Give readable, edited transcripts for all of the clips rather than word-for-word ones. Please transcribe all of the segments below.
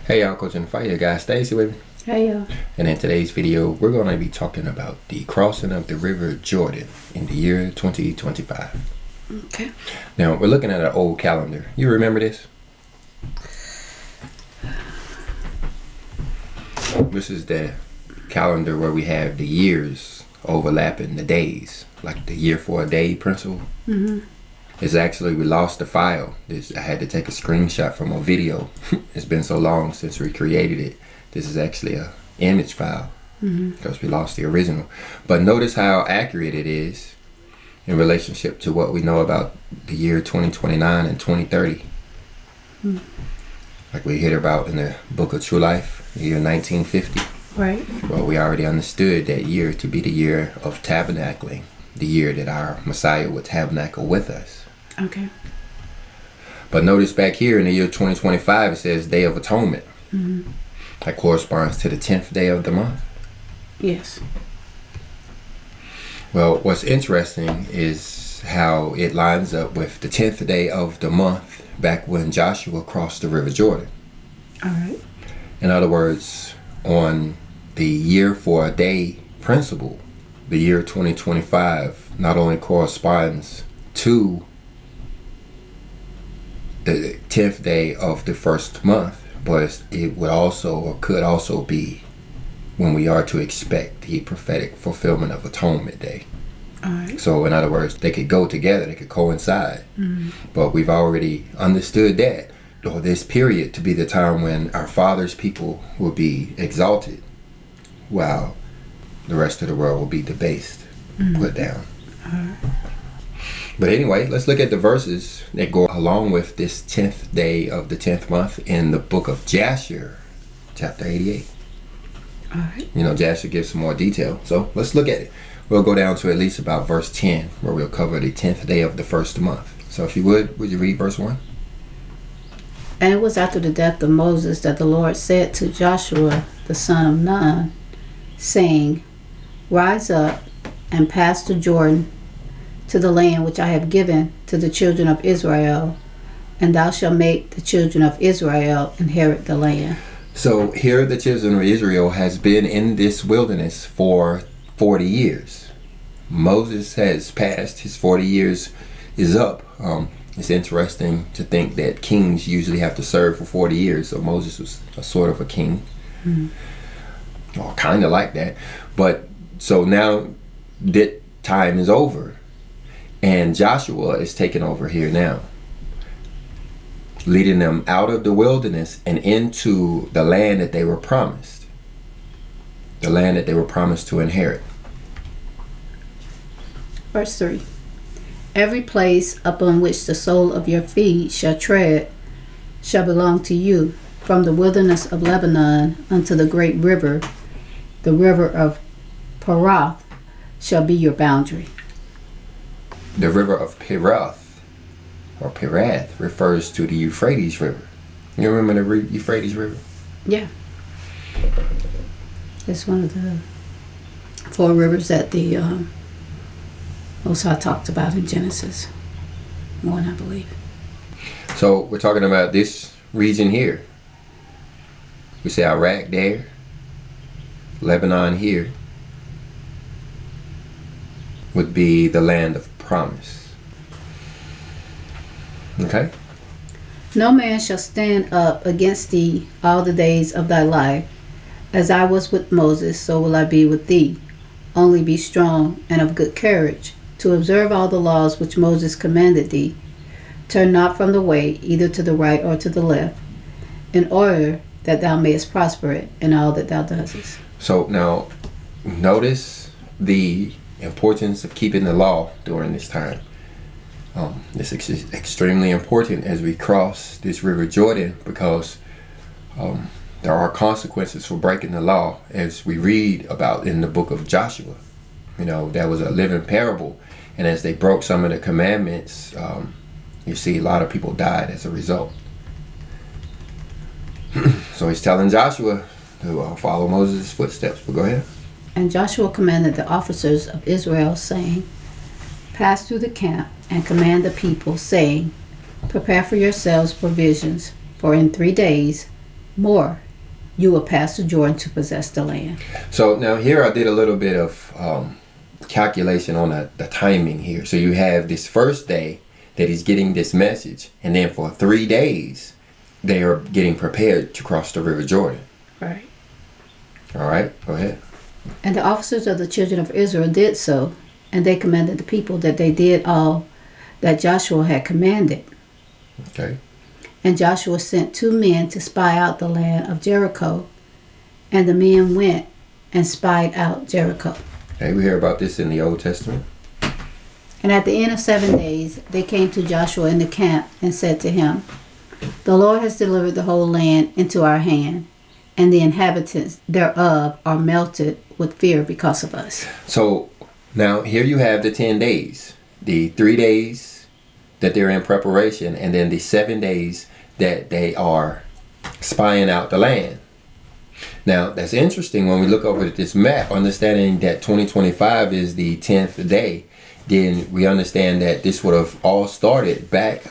Hey y'all, Coach Inthefight, you guys, Stacy with me. Hey y'all. And in today's video, we're going to be talking about the crossing of the river Jordan in the year 2025. Okay. Now, we're looking at an old calendar. You remember this? This is the calendar where we have the years overlapping the days, like the year for a day principle. Mm-hmm. It's actually, we lost the file. I had to take a screenshot from a video. It's been so long since we created it. This is actually a image file because we lost the original. But notice how accurate it is in relationship to what we know about the year 2029 and 2030. Mm. Like we hear about in the book of True Life, the year 1950. Right. Well, we already understood that year to be the year of tabernacling, the year that our Messiah would tabernacle with us. Okay. But notice back here in the year 2025, it says Day of Atonement. Mm-hmm. That corresponds to the 10th day of the month. Yes. Well, what's interesting is how it lines up with the 10th day of the month back when Joshua crossed the River Jordan. All right. In other words, on the year for a day principle, the year 2025 not only corresponds to the 10th day of the first month, but it would also, or could also be, when we are to expect the prophetic fulfillment of Atonement Day. All right. So in other words, they could go together, they could coincide. Mm-hmm. But we've already understood that, or this period to be the time when our Father's people will be exalted, while the rest of the world will be debased, put down. All right. But anyway, let's look at the verses that go along with this 10th day of the 10th month in the book of Jasher, chapter 88. All right. You know, Jasher gives some more detail. So let's look at it. We'll go down to at least about verse 10, where we'll cover the 10th day of the first month. So if you would you read verse 1? And it was after the death of Moses that the Lord said to Joshua, the son of Nun, saying, Rise up and pass the Jordan to the land which I have given to the children of Israel, and thou shalt make the children of Israel inherit the land. So here the children of Israel has been in this wilderness for 40 years. Moses has passed, his 40 years is up. It's interesting to think that kings usually have to serve for 40 years, so Moses was a sort of a king. Or kind of like that. But so now that time is over, and Joshua is taking over here now, leading them out of the wilderness and into the land that they were promised. The land that they were promised to inherit. Verse 3. Every place upon which the sole of your feet shall tread shall belong to you, from the wilderness of Lebanon unto the great river, the river of Perath shall be your boundary. The river of Perath, or Perath, refers to the Euphrates River. You remember the Euphrates River? Yeah. It's one of the 4 rivers that the Most High talked about in Genesis 1, I believe. So we're talking about this region here. We say Iraq there, Lebanon here, would be the land of promise. Okay? No man shall stand up against thee all the days of thy life. As I was with Moses, so will I be with thee. Only be strong and of good courage, to observe all the laws which Moses commanded thee. Turn not from the way, either to the right or to the left, in order that thou mayest prosper in all that thou doest. So now, notice the importance of keeping the law during this time. This is extremely important as we cross this river Jordan, because there are consequences for breaking the law, as we read about in the book of Joshua. You know, that was a living parable, and as they broke some of the commandments, you see a lot of people died as a result. So he's telling Joshua to follow Moses' footsteps. But go ahead. And Joshua commanded the officers of Israel, saying, Pass through the camp and command the people, saying, Prepare for yourselves provisions, for in 3 days more, you will pass the Jordan to possess the land. So now here I did a little bit of calculation on the timing here. So you have this first day that he's getting this message, and then for 3 days they are getting prepared to cross the river Jordan. Right. All right, go ahead. And the officers of the children of Israel did so, and they commanded the people that they did all that Joshua had commanded. Okay. And Joshua sent 2 men to spy out the land of Jericho, and the men went and spied out Jericho. Okay, we hear about this in the Old Testament. And at the end of 7 days, they came to Joshua in the camp and said to him, "The Lord has delivered the whole land into our hand, and the inhabitants thereof are melted with fear because of us." So now here you have the 10 days, the 3 days that they're in preparation, and then the 7 days that they are spying out the land. Now that's interesting when we look over at this map, understanding that 2025 is the 10th day. Then we understand that this would have all started back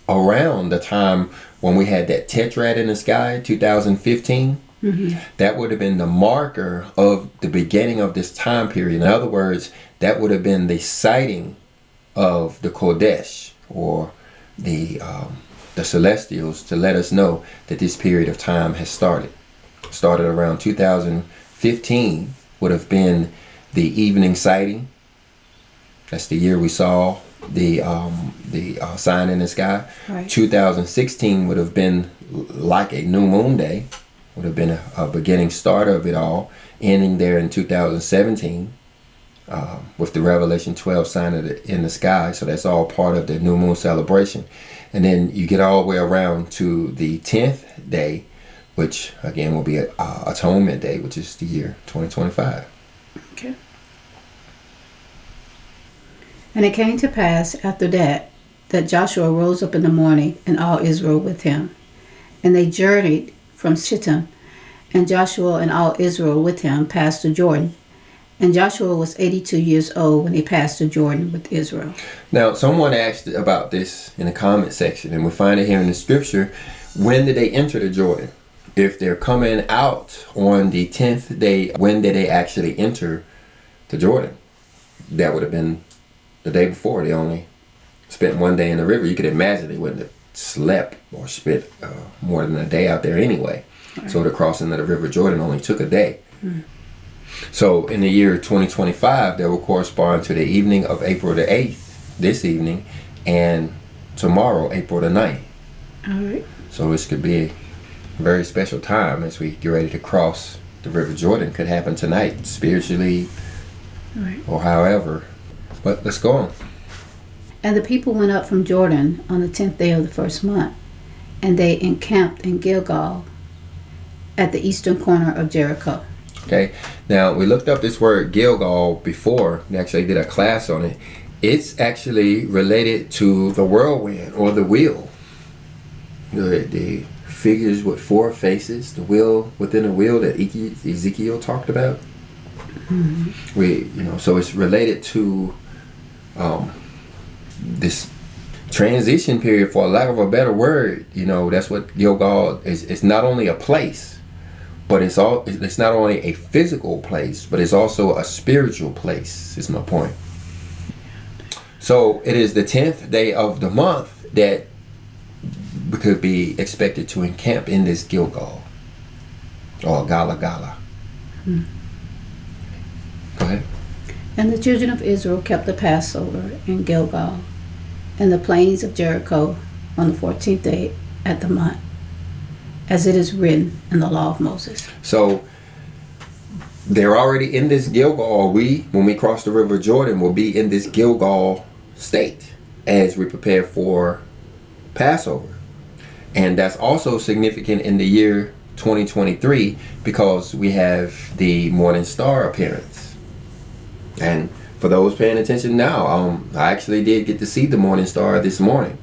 around the time when we had that tetrad in the sky, 2015. Mm-hmm. That would have been the marker of the beginning of this time period. In other words, that would have been the sighting of the Kodesh, or the celestials, to let us know that this period of time has started. Started around 2015 would have been the evening sighting. That's the year we saw the sign in the sky. Right. 2016 would have been like a new moon day. Would have been a beginning start of it all, ending there in 2017 with the Revelation 12 sign in the sky. So that's all part of the new moon celebration. And then you get all the way around to the 10th day, which again will be Atonement Day, which is the year 2025. Okay. And it came to pass after that Joshua rose up in the morning, and all Israel with him. And they journeyed from Shittim, and Joshua and all Israel with him passed the Jordan. And Joshua was 82 years old when he passed the Jordan with Israel. Now, someone asked about this in the comment section, and we find it here in the scripture. When did they enter the Jordan? If they're coming out on the 10th day, when did they actually enter the Jordan? That would have been the day before. They only spent 1 day in the river. You could imagine they wouldn't have slept or spent more than a day out there anyway. Right. So the crossing of the river Jordan only took a day. Mm. So in the year 2025, that will correspond to the evening of April the 8th, this evening, and tomorrow, April the 9th. All right. So this could be a very special time as we get ready to cross the river Jordan. Could happen tonight, spiritually, right, or however. But let's go on. And the people went up from Jordan on the 10th day of the first month, and they encamped in Gilgal at the eastern corner of Jericho. Okay, now we looked up this word Gilgal before. We actually did a class on it. It's actually related to the whirlwind or the wheel. The figures with 4 faces, the wheel within a wheel that Ezekiel talked about. Mm-hmm. So it's related to this transition period, for lack of a better word. That's what Gilgal is. It's not only a place, but it's not only a physical place, but it's also a spiritual place, is my point. So it is the 10th day of the month that we could be expected to encamp in this Gilgal, or Gala. Hmm. Go ahead. And the children of Israel kept the Passover in Gilgal, in the plains of Jericho, on the 14th day at the month, as it is written in the law of Moses. So they're already in this Gilgal. When we cross the river Jordan, will be in this Gilgal state as we prepare for Passover. And that's also significant in the year 2023 because we have the morning star appearance. And for those paying attention now, I actually did get to see the morning star this morning.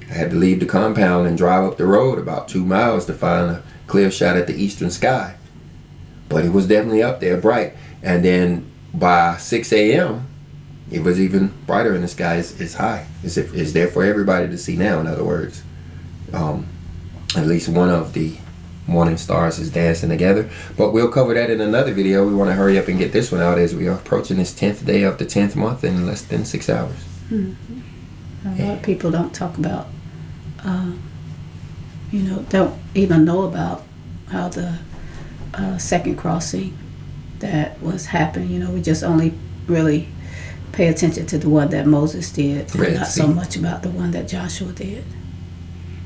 I had to leave the compound and drive up the road about 2 miles to find a clear shot at the eastern sky. But it was definitely up there, bright. And then by 6 a.m., it was even brighter in the sky. It's high. It's there for everybody to see now, in other words. At least one of the morning stars is dancing together. But we'll cover that in another video. We want to hurry up and get this one out as we are approaching this 10th day of the 10th month in less than 6 hours. A lot of people don't talk about, don't even know about how the second crossing that was happening. We just only really pay attention to the one that Moses did, and not so much about the one that Joshua did.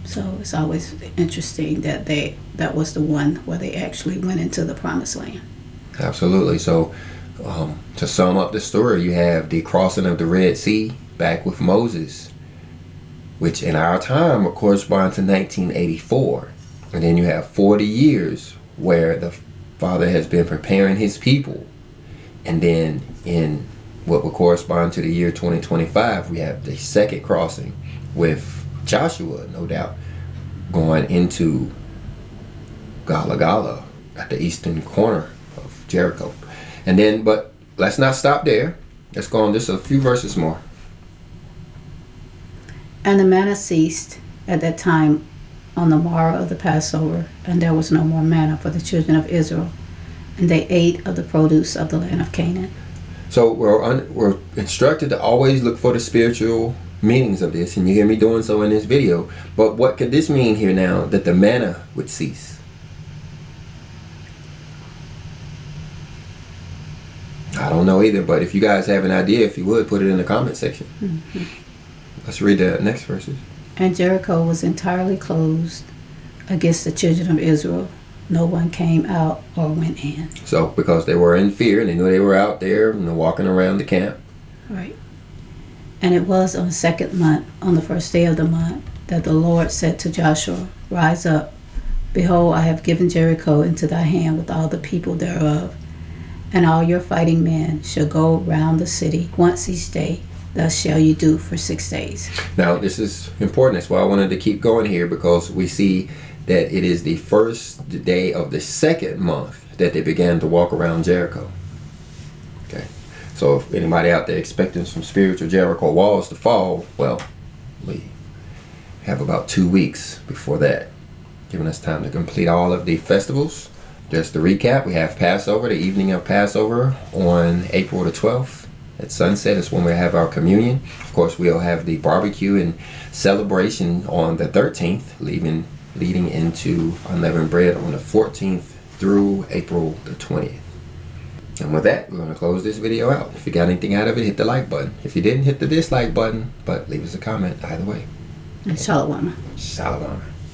So it's always interesting that that was the one where they actually went into the promised land. Absolutely. So to sum up the story, you have the crossing of the Red Sea back with Moses, which in our time would correspond to 1984. And then you have 40 years where the Father has been preparing his people. And then in what would correspond to the year 2025, we have the second crossing with Joshua, no doubt, going into Gilgal at the eastern corner of Jericho. And then, but let's not stop there. Let's go on just a few verses more. And the manna ceased at that time on the morrow of the Passover, and there was no more manna for the children of Israel, and they ate of the produce of the land of Canaan. So we're instructed to always look for the spiritual meanings of this, and you hear me doing so in this video. But what could this mean here now, that the manna would cease? I don't know either, but if you guys have an idea, if you would, put it in the comment section. Let's read the next verses. And Jericho was entirely closed against the children of Israel. No one came out or went in. So because they were in fear, and they knew they were out there and walking around the camp. Right. And it was on the second month, on the first day of the month, that the Lord said to Joshua, Rise up. Behold, I have given Jericho into thy hand with all the people thereof. And all your fighting men shall go round the city once each day. Thus shall you do for 6 days. Now, this is important. That's why I wanted to keep going here, because we see that it is the first day of the second month that they began to walk around Jericho. Okay. So if anybody out there expecting some spiritual Jericho walls to fall, well, we have about 2 weeks before that, giving us time to complete all of the festivals. Just to recap, we have Passover, the evening of Passover on April the 12th. At sunset is when we have our communion. Of course, we'll have the barbecue and celebration on the 13th, leading into unleavened bread on the 14th through April the 20th. And with that, we're going to close this video out. If you got anything out of it, hit the like button. If you didn't, hit the dislike button, but leave us a comment either way. And Shalom. Shalom.